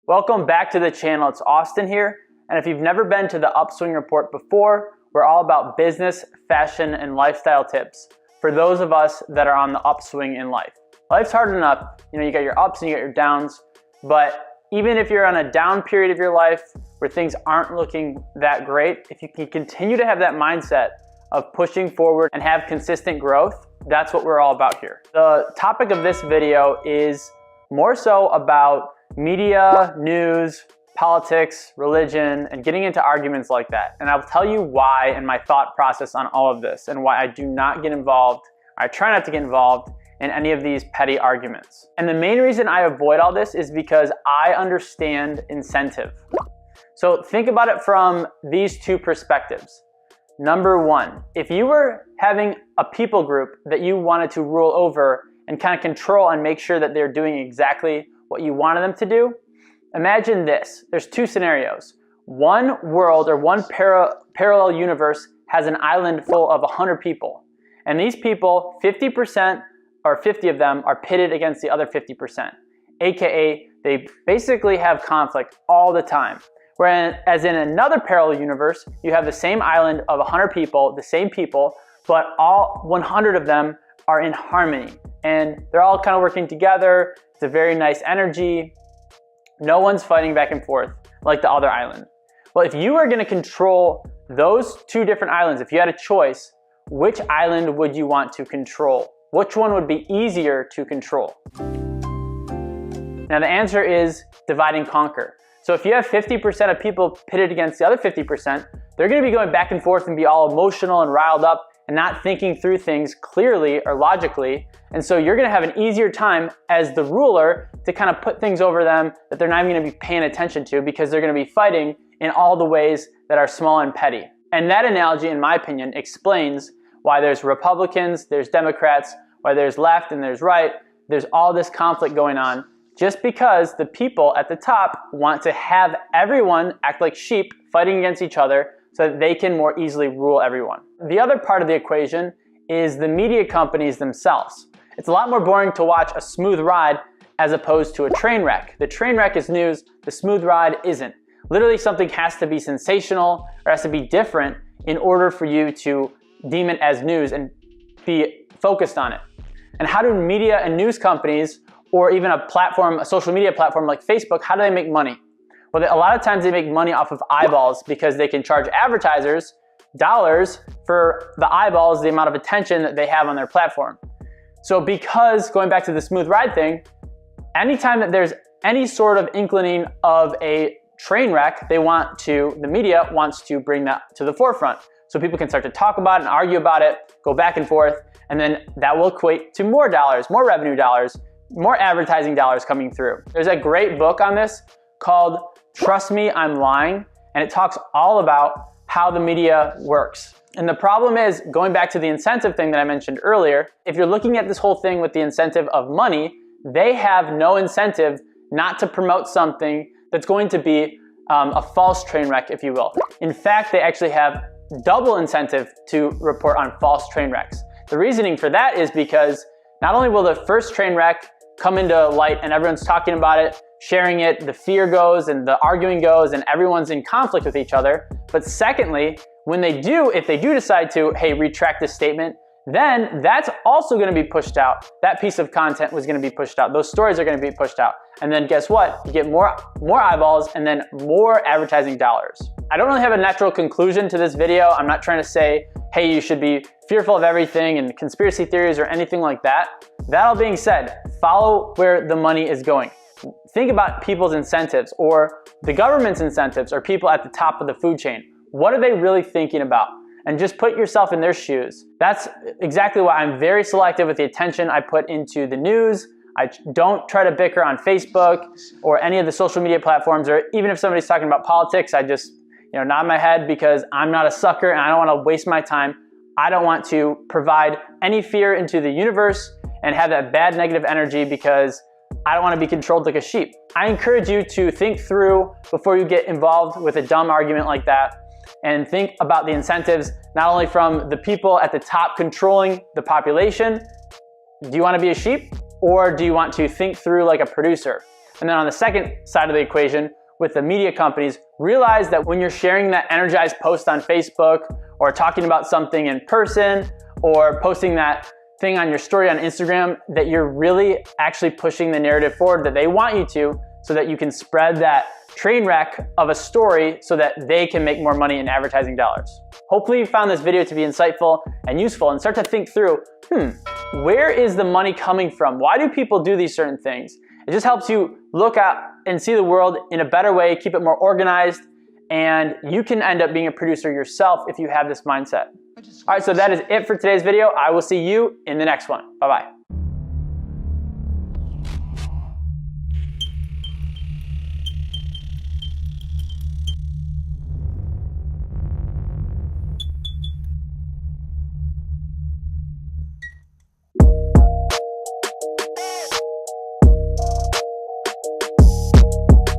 Welcome back to the channel. It's Austin here, and if you've never been to the Upswing Report before, we're all about business, fashion, and lifestyle tips for those of us that are on the upswing in life. Life's hard enough, you got your ups and you got your downs, but even if you're on a down period of your life where things aren't looking that great, if you can continue to have that mindset of pushing forward and have consistent growth, that's what we're all about here. The topic of this video is more so about media, news, politics, religion, and getting into arguments like that. And I'll tell you why and my thought process on all of this and why I do not get involved, or I try not to get involved in any of these petty arguments. And the main reason I avoid all this is because I understand incentive. So think about it from these two perspectives. Number one, if you were having a people group that you wanted to rule over and kind of control and make sure that they're doing exactly what you wanted them to do, imagine this. There's two scenarios. One world or one parallel universe has an island full of 100 people. And these people, 50% or 50 of them are pitted against the other 50%. AKA, they basically have conflict all the time. Whereas in another parallel universe, you have the same island of 100 people, the same people, but all 100 of them are in harmony. And they're all kind of working together. It's a very nice energy. No one's fighting back and forth like the other island. Well, if you were going to control those two different islands, if you had a choice, which island would you want to control? Which one would be easier to control? Now the answer is divide and conquer. So if you have 50% of people pitted against the other 50%, they're going to be going back and forth and be all emotional and riled up and not thinking through things clearly or logically. And so you're going to have an easier time as the ruler to kind of put things over them that they're not even going to be paying attention to because they're going to be fighting in all the ways that are small and petty. And that analogy, in my opinion, explains why there's Republicans, there's Democrats, why there's left and there's right. There's all this conflict going on just because the people at the top want to have everyone act like sheep fighting against each other so that they can more easily rule everyone. The other part of the equation is the media companies themselves. It's a lot more boring to watch a smooth ride as opposed to a train wreck. The train wreck is news, the smooth ride isn't. Literally something has to be sensational or has to be different in order for you to deem it as news and be focused on it. And how do media and news companies, or even a social media platform like Facebook, how do they make money? Well, a lot of times they make money off of eyeballs because they can charge advertisers dollars for the eyeballs, the amount of attention that they have on their platform. So because, going back to the smooth ride thing, anytime that there's any sort of inclining of a train wreck, the media wants to bring that to the forefront. So people can start to talk about it and argue about it, go back and forth, and then that will equate to more dollars, more revenue dollars, more advertising dollars coming through. There's a great book on this called Trust Me, I'm Lying, and it talks all about how the media works. And the problem is, going back to the incentive thing that I mentioned earlier, if you're looking at this whole thing with the incentive of money, they have no incentive not to promote something that's going to be a false train wreck, if you will. In fact, they actually have double incentive to report on false train wrecks. The reasoning for that is because not only will the first train wreck come into light and everyone's talking about it, sharing it, the fear goes and the arguing goes and everyone's in conflict with each other, but secondly, if they do decide to, hey, retract this statement, then that's also going to be pushed out. That piece of content was going to be pushed out. Those stories are going to be pushed out. And then guess what? You get more eyeballs and then more advertising dollars. I don't really have a natural conclusion to this video. I'm not trying to say, hey, you should be fearful of everything and conspiracy theories or anything like that. That all being said, follow where the money is going. Think about people's incentives or the government's incentives or people at the top of the food chain. What are they really thinking about? And just put yourself in their shoes. That's exactly why I'm very selective with the attention I put into the news. I don't try to bicker on Facebook or any of the social media platforms, or even if somebody's talking about politics, I just nod my head because I'm not a sucker and I don't want to waste my time. I don't want to provide any fear into the universe and have that bad negative energy because I don't want to be controlled like a sheep. I encourage you to think through before you get involved with a dumb argument like that and think about the incentives, not only from the people at the top controlling the population. Do you want to be a sheep, or do you want to think through like a producer? And then on the second side of the equation, with the media companies, realize that when you're sharing that energized post on Facebook or talking about something in person or posting that thing on your story on Instagram, that you're really actually pushing the narrative forward that they want you to, so that you can spread that train wreck of a story so that they can make more money in advertising dollars. Hopefully you found this video to be insightful and useful and start to think through, where is the money coming from? Why do people do these certain things? It just helps you look at and see the world in a better way, keep it more organized, and you can end up being a producer yourself if you have this mindset. All right, so that is it for today's video. I will see you in the next one. Bye-bye.